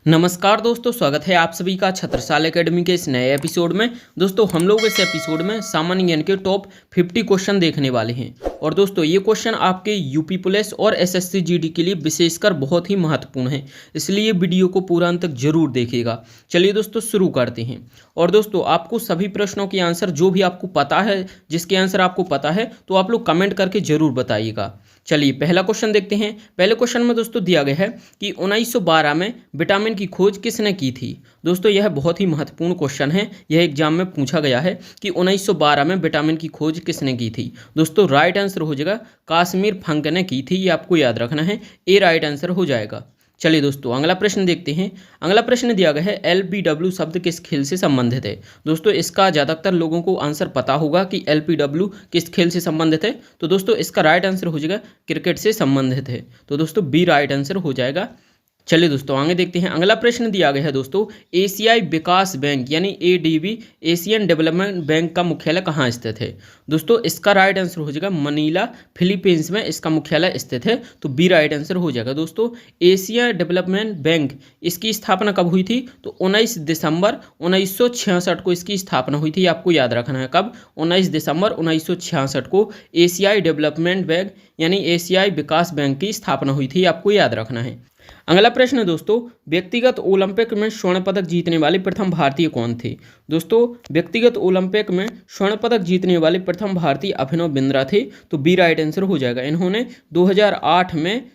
नमस्कार दोस्तों, स्वागत है आप सभी का छत्रसाल एकेडमी के इस नए एपिसोड में। दोस्तों हम लोग इस एपिसोड में सामान्य ज्ञान के टॉप 50 क्वेश्चन देखने वाले हैं। और दोस्तों ये क्वेश्चन आपके यूपी पुलिस और एसएससी जीडी के लिए विशेषकर बहुत ही महत्वपूर्ण है, इसलिए वीडियो को पूरा अंत तक जरूर देखिएगा। चलिए दोस्तों शुरू करते हैं। और दोस्तों आपको सभी प्रश्नों के आंसर जो भी आपको पता है, जिसके आंसर आपको पता है, तो आप लोग कमेंट करके जरूर बताइएगा। चलिए पहला क्वेश्चन देखते हैं। पहले क्वेश्चन में दोस्तों दिया गया है कि 1912 में विटामिन की खोज किसने की थी। दोस्तों यह बहुत ही महत्वपूर्ण क्वेश्चन है, यह एग्जाम में पूछा गया है कि 1912 में विटामिन की खोज किसने की थी। दोस्तों राइट आंसर हो जाएगा काश्मीर फंक ने की थी, ये आपको याद रखना है, ए राइट आंसर हो जाएगा। चलिए दोस्तों अगला प्रश्न देखते हैं। अगला प्रश्न दिया गया है एलबीडब्ल्यू शब्द किस खेल से संबंधित है। दोस्तों इसका ज़्यादातर लोगों को आंसर पता होगा कि एलबीडब्ल्यू किस खेल से संबंधित है। तो दोस्तों इसका राइट आंसर हो जाएगा क्रिकेट से संबंधित है, तो दोस्तों बी राइट आंसर हो जाएगा। चलिए दोस्तों आगे देखते हैं। अगला प्रश्न दिया गया है दोस्तों एशियाई विकास बैंक यानी एडीबी एशियन डेवलपमेंट बैंक का मुख्यालय कहाँ स्थित है। दोस्तों इसका राइट आंसर हो जाएगा मनीला फिलीपींस में इसका मुख्यालय स्थित है, तो बी राइट आंसर हो जाएगा। दोस्तों एशिया डेवलपमेंट बैंक इसकी स्थापना कब हुई थी, तो 19 दिसंबर 1966 को इसकी स्थापना हुई थी। आपको याद रखना है कब, 19 दिसंबर 1966 को एशियाई डेवलपमेंट बैंक यानी एशियाई विकास बैंक की स्थापना हुई थी, आपको याद रखना है। अगला प्रश्न है दोस्तों व्यक्तिगत ओलंपिक में स्वर्ण पदक जीतने वाले प्रथम भारतीय कौन थे। दोस्तों व्यक्तिगत ओलंपिक में स्वर्ण पदक जीतने वाले प्रथम भारतीय अभिनव बिंद्रा थे, तो बी राइट आंसर हो जाएगा। इन्होंने 2008 में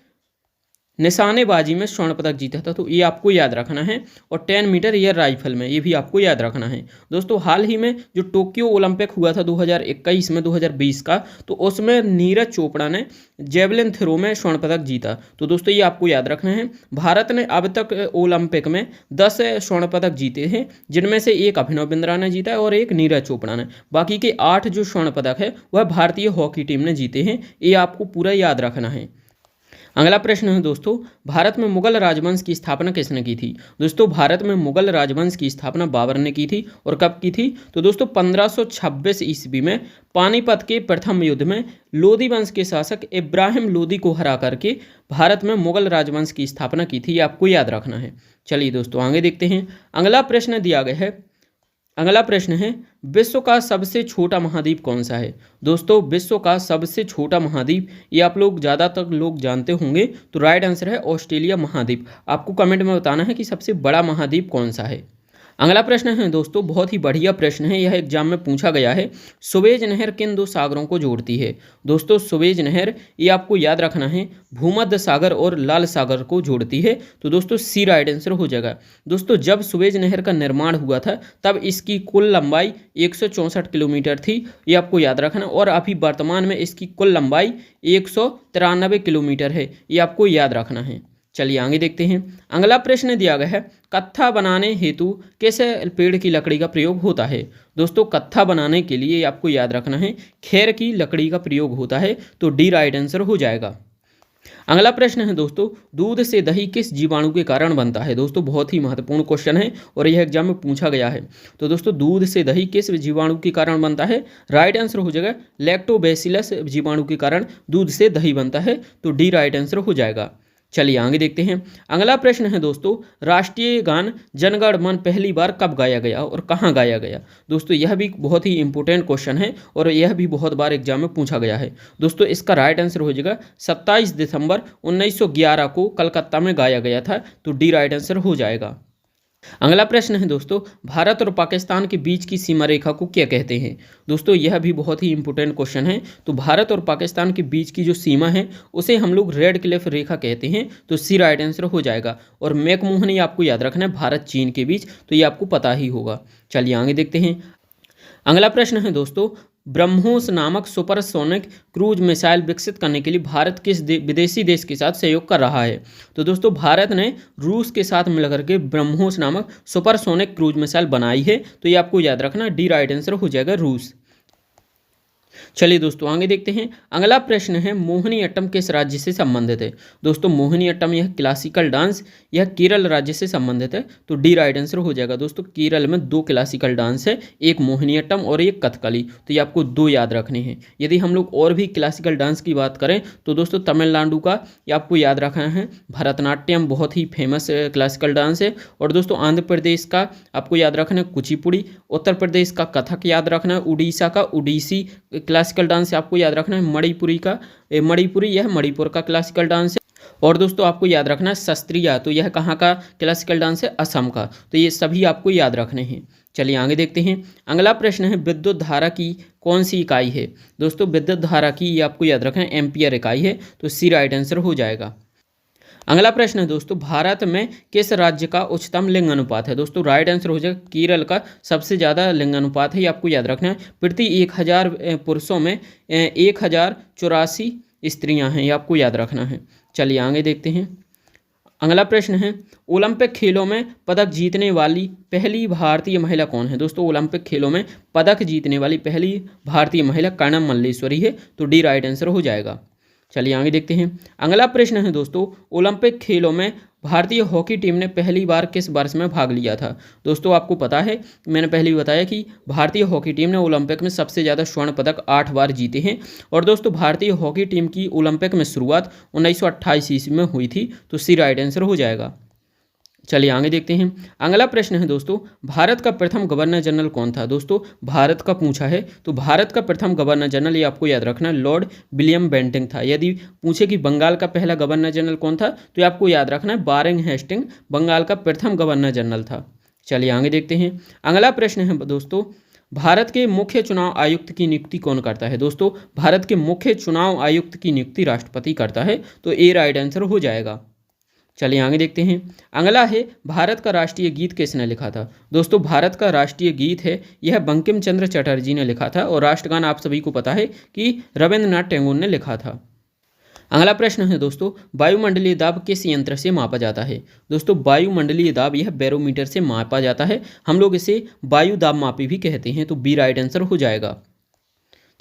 निशानेबाजी में स्वर्ण पदक जीता था, तो ये आपको याद रखना है। और 10 मीटर एयर राइफल में, ये भी आपको याद रखना है। दोस्तों हाल ही में जो टोक्यो ओलंपिक हुआ था 2021 में 2020 का, तो उसमें नीरज चोपड़ा ने जेवलिन थ्रो में स्वर्ण पदक जीता, तो दोस्तों ये आपको याद रखना है। भारत ने अब तक ओलंपिक में 10 स्वर्ण पदक जीते हैं, जिनमें से एक अभिनव बिंद्रा ने जीता है और एक नीरज चोपड़ा ने। बाकी के 8 जो स्वर्ण पदक है वह भारतीय हॉकी टीम ने जीते हैं, ये आपको पूरा याद रखना है। अगला प्रश्न है दोस्तों भारत में मुगल राजवंश की स्थापना किसने की थी। दोस्तों भारत में मुगल राजवंश की स्थापना बाबर ने की थी, और कब की थी, तो दोस्तों 1526 ईस्वी में पानीपत के प्रथम युद्ध में लोदी वंश के शासक इब्राहिम लोदी को हरा करके भारत में मुगल राजवंश की स्थापना की थी, आपको याद रखना है। चलिए दोस्तों आगे देखते हैं। अगला प्रश्न दिया गया है, अगला प्रश्न है विश्व का सबसे छोटा महाद्वीप कौन सा है। दोस्तों विश्व का सबसे छोटा महाद्वीप, ये आप लोग ज़्यादातर लोग जानते होंगे, तो राइट आंसर है ऑस्ट्रेलिया महाद्वीप। आपको कमेंट में बताना है कि सबसे बड़ा महाद्वीप कौन सा है। अगला प्रश्न है दोस्तों बहुत ही बढ़िया प्रश्न है, यह एग्जाम में पूछा गया है सुवेज नहर किन दो सागरों को जोड़ती है। दोस्तों सुवेज नहर, ये आपको याद रखना है, भूमध्य सागर और लाल सागर को जोड़ती है, तो दोस्तों सी राइट आंसर हो जाएगा। दोस्तों जब सुवेज नहर का निर्माण हुआ था तब इसकी कुल लंबाई 164 किलोमीटर थी, ये आपको याद रखना, और अभी वर्तमान में इसकी कुल लंबाई 193 किलोमीटर है, ये आपको याद रखना है। चलिए आगे देखते हैं। अगला प्रश्न दिया गया है कत्था बनाने हेतु किस पेड़ की लकड़ी का प्रयोग होता है। दोस्तों कत्था बनाने के लिए आपको याद रखना है खेर की लकड़ी का प्रयोग होता है, तो डी राइट आंसर हो जाएगा। अगला प्रश्न है दोस्तों दूध से दही किस जीवाणु के कारण बनता है। दोस्तों बहुत ही महत्वपूर्ण क्वेश्चन है और यह एग्जाम में पूछा गया है। तो दोस्तों दूध से दही किस जीवाणु के कारण बनता है, राइट आंसर हो जाएगा लैक्टोबैसिलस जीवाणु के कारण दूध से दही बनता है, तो डी राइट आंसर हो जाएगा। चलिए आगे देखते हैं। अगला प्रश्न है दोस्तों राष्ट्रीय गान जन गण मन पहली बार कब गाया गया और कहाँ गाया गया। दोस्तों यह भी बहुत ही इंपॉर्टेंट क्वेश्चन है और यह भी बहुत बार एग्जाम में पूछा गया है। दोस्तों इसका राइट आंसर हो जाएगा 27 दिसंबर 1911 को कलकत्ता में गाया गया था, तो डी राइट आंसर हो जाएगा। अगला प्रश्न है दोस्तों भारत और पाकिस्तान के बीच की सीमा रेखा को क्या कहते हैं। दोस्तों यह भी बहुत ही इंपॉर्टेंट क्वेश्चन है। तो भारत और पाकिस्तान के बीच की जो सीमा है उसे हम लोग रेड क्लिफ रेखा कहते हैं, तो सी राइट आंसर हो जाएगा। और मैकमोहन, ये आपको याद रखना है, भारत चीन के बीच, तो ये आपको पता ही होगा। चलिए आगे देखते हैं। अगला प्रश्न है दोस्तों ब्रह्मोस नामक सुपरसोनिक क्रूज मिसाइल विकसित करने के लिए भारत किस विदेशी देश के साथ सहयोग कर रहा है। तो दोस्तों भारत ने रूस के साथ मिलकर के ब्रह्मोस नामक सुपरसोनिक क्रूज मिसाइल बनाई है, तो ये आपको याद रखना, डी राइट आंसर हो जाएगा रूस। चलिए दोस्तों आगे देखते हैं। अगला प्रश्न है मोहिनीअट्टम किस राज्य से संबंधित है। दोस्तों मोहिनीअट्टम यह क्लासिकल डांस यह केरल राज्य से संबंधित है, तो डी राइट आंसर हो जाएगा। दोस्तों केरल में दो क्लासिकल डांस है, एक मोहिनीअट्टम और एक कथकली, तो ये आपको दो याद रखने हैं। यदि हम लोग और भी क्लासिकल डांस की बात करें तो दोस्तों तमिलनाडु का ये आपको याद रखना है भरतनाट्यम, बहुत ही फेमस क्लासिकल डांस है। और दोस्तों आंध्र प्रदेश का आपको याद रखना है कुचिपुड़ी, उत्तर प्रदेश का कथक याद रखना है, उड़ीसा का उड़ीसी क्लासिकल डांस आपको याद रखना है, मणिपुरी यह मणिपुर का क्लासिकल डांस है। और दोस्तों आपको याद रखना है शास्त्रीय, तो यह कहाँ का क्लासिकल डांस है, असम का। तो ये सभी आपको याद रखने हैं। चलिए आगे देखते हैं। अगला प्रश्न है विद्युत धारा की कौन सी इकाई है। दोस्तों विद्युत धारा की ये आपको याद रखना है एम्पियर इकाई है, तो सी राइट आंसर हो जाएगा। अगला प्रश्न है दोस्तों भारत में किस राज्य का उच्चतम लिंग अनुपात है। दोस्तों राइट आंसर हो जाएगा केरल का सबसे ज़्यादा लिंग अनुपात है, ये आपको याद रखना है। प्रति 1000 पुरुषों में 1084 स्त्रियां हैं, ये आपको याद रखना है। चलिए आगे देखते हैं। अगला प्रश्न है ओलंपिक खेलों में पदक जीतने वाली पहली भारतीय महिला कौन है। दोस्तों ओलंपिक खेलों में पदक जीतने वाली पहली भारतीय महिला कर्णम मल्लेश्वरी है, तो डी राइट आंसर हो जाएगा। चलिए आगे देखते हैं। अगला प्रश्न है दोस्तों ओलंपिक खेलों में भारतीय हॉकी टीम ने पहली बार किस वर्ष में भाग लिया था। दोस्तों आपको पता है मैंने पहले ही बताया कि भारतीय हॉकी टीम ने ओलंपिक में सबसे ज़्यादा स्वर्ण पदक 8 बार जीते हैं। और दोस्तों भारतीय हॉकी टीम की ओलंपिक में शुरुआत 1928 ईस्वी में हुई थी, तो सी राइट आंसर हो जाएगा। चलिए आगे देखते हैं। अगला प्रश्न है दोस्तों भारत का प्रथम गवर्नर जनरल कौन था। दोस्तों भारत का पूछा है, तो भारत का प्रथम गवर्नर जनरल ये आपको याद रखना है लॉर्ड विलियम बेंटिंग था। यदि पूछे कि बंगाल का पहला गवर्नर जनरल कौन था, तो ये आपको याद रखना है वारेन हेस्टिंग बंगाल का प्रथम गवर्नर जनरल था। चलिए आगे देखते हैं। अगला प्रश्न है दोस्तों भारत के मुख्य चुनाव आयुक्त की नियुक्ति कौन करता है। दोस्तों भारत के मुख्य चुनाव आयुक्त की नियुक्ति राष्ट्रपति करता है, तो ए राइट आंसर हो जाएगा। चलिए आगे देखते हैं। अगला है भारत का राष्ट्रीय गीत किसने लिखा था। दोस्तों भारत का राष्ट्रीय गीत है यह बंकिम चंद्र चटर्जी ने लिखा था, और राष्ट्रगान आप सभी को पता है कि रविंद्रनाथ टैगोर ने लिखा था। अगला प्रश्न है दोस्तों वायुमंडलीय दाब किस यंत्र से मापा जाता है। दोस्तों वायुमंडलीय दाब यह बैरोमीटर से मापा जाता है, हम लोग इसे वायु दाब मापी भी कहते हैं, तो बी राइट आंसर हो जाएगा।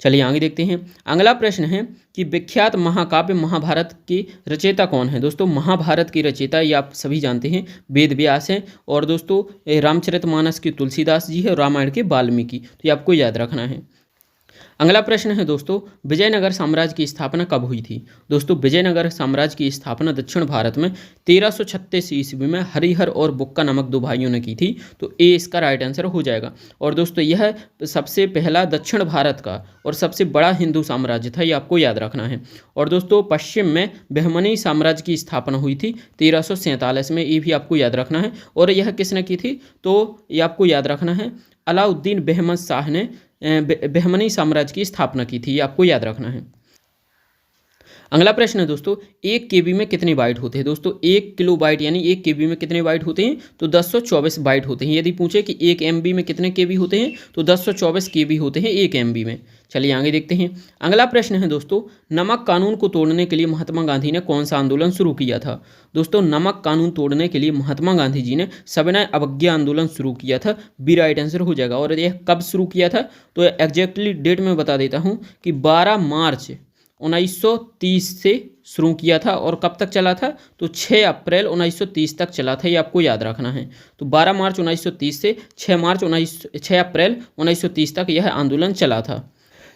चलिए आगे देखते हैं। अगला प्रश्न है कि विख्यात महाकाव्य महाभारत के रचयिता कौन है। दोस्तों महाभारत की रचयिता ये आप सभी जानते हैं वेद व्यास हैं, और दोस्तों रामचरितमानस के तुलसीदास जी है और रामायण के वाल्मीकि, तो ये आपको याद रखना है। अगला प्रश्न है दोस्तों विजयनगर साम्राज्य की स्थापना कब हुई थी। दोस्तों विजयनगर साम्राज्य की स्थापना दक्षिण भारत में 1336 ईस्वी में हरिहर और बुक्का नामक दो भाइयों ने की थी, तो ए इसका राइट आंसर हो जाएगा। और दोस्तों यह सबसे पहला दक्षिण भारत का और सबसे बड़ा हिंदू साम्राज्य था, ये आपको याद रखना है। और दोस्तों पश्चिम में बहमनी साम्राज्य की स्थापना हुई थी 1347 में, ये भी आपको याद रखना है। और यह किसने की थी, तो ये आपको याद रखना है अलाउद्दीन बेहमद शाह ने बहमनी साम्राज्य की स्थापना की थी, ये आपको याद रखना है। अगला प्रश्न है दोस्तों 1 KB में कितने बाइट होते हैं। दोस्तों 1 किलोबाइट यानी 1 KB में कितने बाइट होते हैं, तो 1024 बाइट होते हैं। यदि पूछे कि 1 MB में कितने KB होते हैं, तो 1024 KB होते हैं 1 MB में। चलिए आगे देखते हैं। अगला प्रश्न है दोस्तों नमक कानून को तोड़ने के लिए महात्मा गांधी ने कौन सा आंदोलन शुरू किया था। दोस्तों नमक कानून तोड़ने के लिए महात्मा गांधी जी ने सविनय अवज्ञा आंदोलन शुरू किया था, बी राइट आंसर हो जाएगा। और यह कब शुरू किया था, तो एग्जैक्टली डेट में बता देता हूँ कि 12 मार्च 1930 से शुरू किया था, और कब तक चला था, तो 6 अप्रैल 1930 तक चला था, ये आपको याद रखना है। तो 12 मार्च 1930 से 6 अप्रैल 1930 तक यह आंदोलन चला था।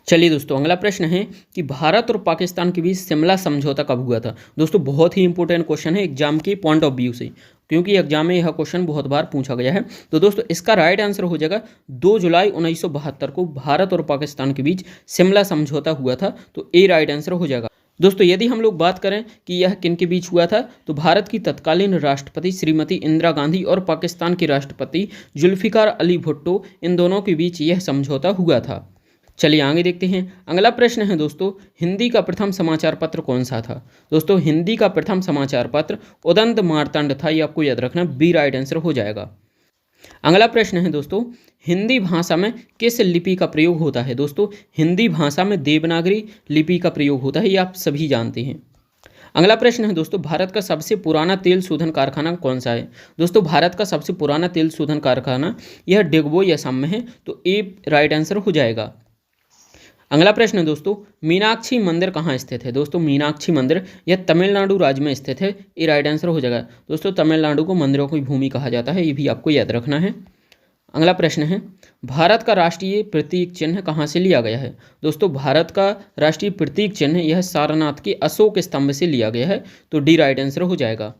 चलिए दोस्तों अगला प्रश्न है कि भारत और पाकिस्तान के बीच शिमला समझौता कब हुआ था। दोस्तों बहुत ही इंपॉर्टेंट क्वेश्चन है एग्जाम के पॉइंट ऑफ व्यू से, क्योंकि एग्जाम में यह क्वेश्चन बहुत बार पूछा गया है। तो दोस्तों इसका राइट आंसर हो जाएगा 2 जुलाई 1972 को भारत और पाकिस्तान के बीच शिमला समझौता हुआ था, तो ए राइट आंसर हो जाएगा। दोस्तों यदि हम लोग बात करें कि यह किन के बीच हुआ था, तो भारत की तत्कालीन राष्ट्रपति श्रीमती इंदिरा गांधी और पाकिस्तान के राष्ट्रपति जुल्फिकार अली भुट्टो, इन दोनों के बीच यह समझौता हुआ था। चलिए आगे देखते हैं। अगला प्रश्न है दोस्तों हिंदी का प्रथम समाचार पत्र कौन सा था। दोस्तों हिंदी का प्रथम समाचार पत्र उदंत मार्तंड था, ये आपको याद रखना, बी राइट आंसर हो जाएगा। अगला प्रश्न है दोस्तों हिंदी भाषा में किस लिपि का प्रयोग होता है। दोस्तों हिंदी भाषा में देवनागरी लिपि का प्रयोग होता है, ये आप सभी जानते हैं। अगला प्रश्न है दोस्तों भारत का सबसे पुराना तेल शोधन कारखाना कौन सा है। दोस्तों भारत का सबसे पुराना तेल शोधन कारखाना यह डिगबोई असम में है, तो ए राइट आंसर हो जाएगा। अगला प्रश्न है दोस्तों, मीनाक्षी मंदिर कहाँ स्थित है? दोस्तों मीनाक्षी मंदिर यह तमिलनाडु राज्य में स्थित है। ये राइट आंसर हो जाएगा। दोस्तों तमिलनाडु को मंदिरों की भूमि कहा जाता है, ये भी आपको याद रखना है। अगला प्रश्न है, भारत का राष्ट्रीय प्रतीक चिन्ह कहाँ से लिया गया है? दोस्तों भारत का राष्ट्रीय प्रतीक चिन्ह यह सारनाथ के अशोक स्तंभ से लिया गया है, तो डी राइट आंसर हो जाएगा।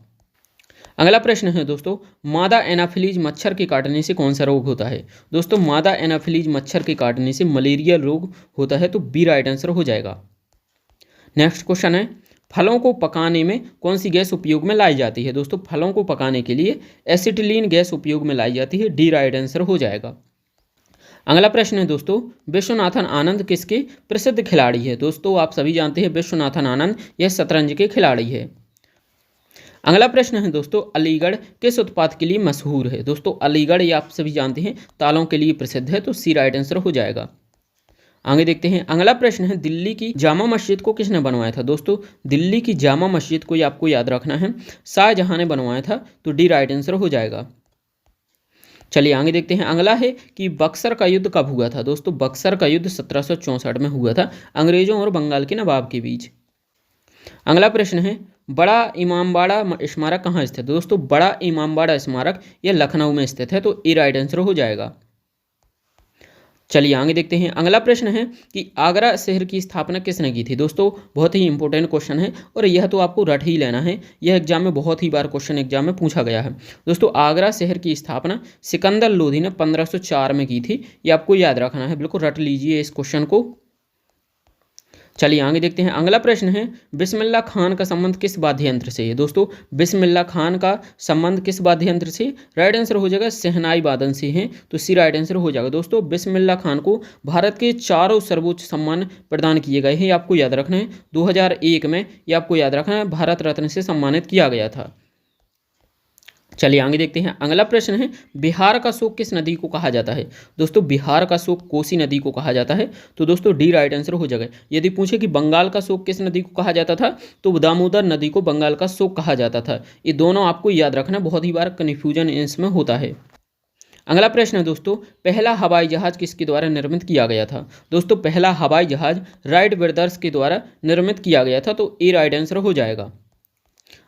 अगला प्रश्न है दोस्तों, मादा एनाफिलीज मच्छर के काटने से कौन सा रोग होता है? दोस्तों मादा एनाफिलीज मच्छर के काटने से मलेरिया रोग होता है, तो बी राइट आंसर हो जाएगा। नेक्स्ट क्वेश्चन है, फलों को पकाने में कौन सी गैस उपयोग में लाई जाती है? दोस्तों फलों को पकाने के लिए एसिटिलीन गैस उपयोग में लाई जाती है, डी राइट आंसर हो जाएगा। अगला प्रश्न है दोस्तों, विश्वनाथन आनंद किसके प्रसिद्ध खिलाड़ी है? दोस्तों आप सभी जानते हैं विश्वनाथन आनंद यह शतरंज के खिलाड़ी है। अगला प्रश्न है दोस्तों, अलीगढ़ किस उत्पाद के लिए मशहूर है? दोस्तों अलीगढ़ ये आप सभी जानते हैं तालों के लिए प्रसिद्ध है, तो सी राइट आंसर हो जाएगा। आगे देखते हैं। अगला प्रश्न है, दिल्ली की जामा मस्जिद को किसने बनवाया था? दोस्तों दिल्ली की जामा मस्जिद को ये आपको याद रखना है, शाहजहां ने बनवाया था, तो डी राइट आंसर हो जाएगा। चलिए आगे देखते हैं। अगला है कि बक्सर का युद्ध कब हुआ था? दोस्तों बक्सर का युद्ध 1764 में हुआ था, अंग्रेजों और बंगाल के नवाब के बीच। अगला प्रश्न है, बड़ा इमामबाड़ा स्मारक कहाँ स्थित है? दोस्तों बड़ा इमामबाड़ा स्मारक यह लखनऊ में स्थित है, तो ए राइट आंसर हो जाएगा। चलिए आगे देखते हैं। अगला प्रश्न है कि आगरा शहर की स्थापना किसने की थी? दोस्तों बहुत ही इंपॉर्टेंट क्वेश्चन है और यह तो आपको रट ही लेना है, यह एग्जाम में बहुत ही बार क्वेश्चन एग्जाम में पूछा गया है। दोस्तों आगरा शहर की स्थापना सिकंदर लोधी ने 1504 में की थी, ये आपको याद रखना है, बिल्कुल रट लीजिए इस क्वेश्चन को। चलिए आगे देखते हैं। अगला प्रश्न है, बिस्मिल्लाह खान का संबंध किस वाद्य यंत्र से है? दोस्तों बिस्मिल्लाह खान का संबंध किस वाद्य यंत्र से? राइट आंसर हो जाएगा शहनाई वादन से है, तो सी राइट आंसर हो जाएगा। दोस्तों बिस्मिल्लाह खान को भारत के 4 सर्वोच्च सम्मान प्रदान किए गए हैं, ये आपको याद रखना है। 2001 में ये आपको याद रखना है भारत रत्न से सम्मानित किया गया था। चलिए आगे देखते हैं। अगला प्रश्न है, बिहार का शोक किस नदी को कहा जाता है? दोस्तों बिहार का शोक कोसी नदी को कहा जाता है, तो दोस्तों डी राइट आंसर हो जाएगा। यदि पूछे कि बंगाल का शोक किस नदी को कहा जाता था, तो दामोदर नदी को बंगाल का शोक कहा जाता था। ये दोनों आपको याद रखना, बहुत ही बार कन्फ्यूजन इसमें होता है। अगला प्रश्न है दोस्तों, पहला हवाई जहाज किसके द्वारा निर्मित किया गया था? दोस्तों पहला हवाई जहाज राइट ब्रदर्स के द्वारा निर्मित किया गया था, तो ए राइट आंसर हो जाएगा।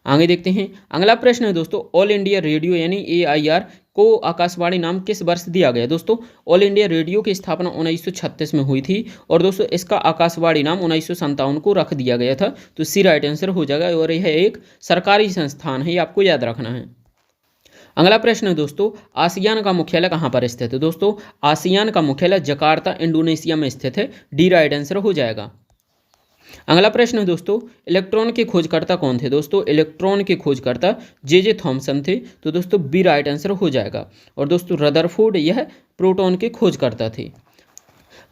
आगे देखते हैं। अगला प्रश्न है दोस्तों, ऑल इंडिया रेडियो यानी AIR को आकाशवाणी नाम किस वर्ष दिया गया? दोस्तों ऑल इंडिया रेडियो की स्थापना 1936 में हुई थी और दोस्तों इसका आकाशवाणी नाम 1957 को रख दिया गया था, तो सी राइट आंसर हो जाएगा और यह एक सरकारी संस्थान है, ये आपको याद रखना है। अगला प्रश्न है दोस्तों, आसियान का मुख्यालय कहाँ पर स्थित है? दोस्तों आसियान का मुख्यालय जकार्ता इंडोनेशिया में स्थित है, डी राइट आंसर हो जाएगा। अगला प्रश्न है दोस्तों, इलेक्ट्रॉन के खोजकर्ता कौन थे? दोस्तों इलेक्ट्रॉन के खोजकर्ता जे थॉमसन थे, तो दोस्तों बी राइट आंसर हो जाएगा। और दोस्तों रदरफोर्ड यह प्रोटॉन के खोजकर्ता थे।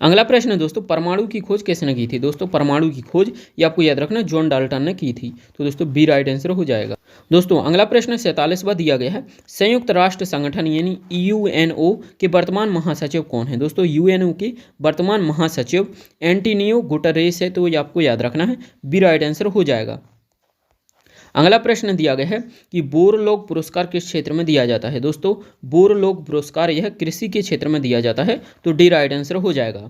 अगला प्रश्न है दोस्तों, परमाणु की खोज किसने की थी? दोस्तों परमाणु की खोज ये आपको याद रखना जॉन डाल्टन ने की थी, तो दोस्तों बी राइट आंसर हो जाएगा। दोस्तों अगला प्रश्न 47वां दिया गया है, संयुक्त राष्ट्र संगठन यानी UNO के वर्तमान महासचिव कौन है? दोस्तों UNO के वर्तमान महासचिव एंटोनियो गुटेरेस है, तो ये आपको याद रखना है, बी राइट आंसर हो जाएगा। अगला प्रश्न दिया गया है कि बोरलोग पुरस्कार किस क्षेत्र में दिया जाता है? दोस्तों बोरलोग पुरस्कार यह कृषि के क्षेत्र में दिया जाता है, तो डी राइट आंसर हो जाएगा।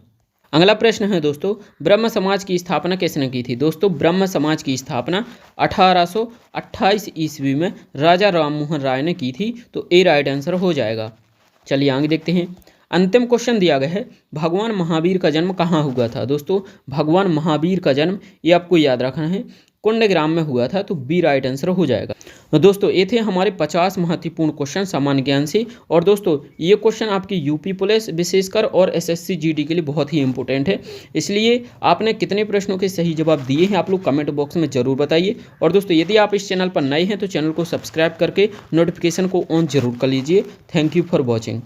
अगला प्रश्न है दोस्तों, ब्रह्म समाज की स्थापना किसने की थी? दोस्तों ब्रह्म समाज की स्थापना 1828 ईस्वी में राजा राममोहन राय ने की थी, तो ए राइट आंसर हो जाएगा। चलिए आगे देखते हैं। अंतिम क्वेश्चन दिया गया है, भगवान महावीर का जन्म कहाँ हुआ था? दोस्तों भगवान महावीर का जन्म ये आपको याद रखना है कुंडग्राम में हुआ था, तो बी राइट आंसर हो जाएगा। तो दोस्तों ये थे हमारे 50 महत्वपूर्ण क्वेश्चन सामान्य ज्ञान से, और दोस्तों ये क्वेश्चन आपकी यूपी पुलिस विशेषकर और SSC GD के लिए बहुत ही इंपॉर्टेंट है, इसलिए आपने कितने प्रश्नों के सही जवाब दिए हैं आप लोग कमेंट बॉक्स में जरूर बताइए। और दोस्तों यदि आप इस चैनल पर नए हैं तो चैनल को सब्सक्राइब करके नोटिफिकेशन को ऑन जरूर कर लीजिए। Thank you for watching.